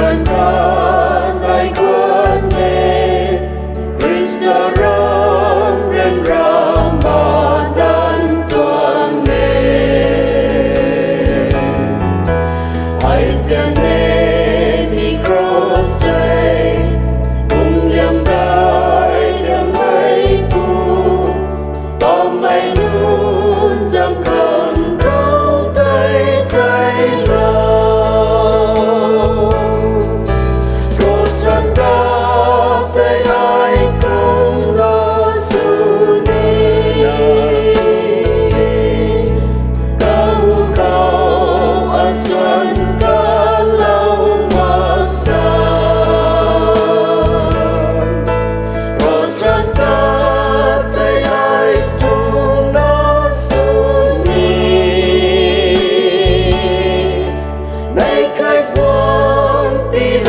Kan ai quân nề Christa ram ren ram ba dan tuang nề ai gian nề mi cross day cùng liam đại liam mai pu bom mai nun giang khang cao tay tay lao tay ai cùng lo su ni cao cao ở xuân ca lâu mặc san Rosranta tay ai tung nó su ni nay khai quang pi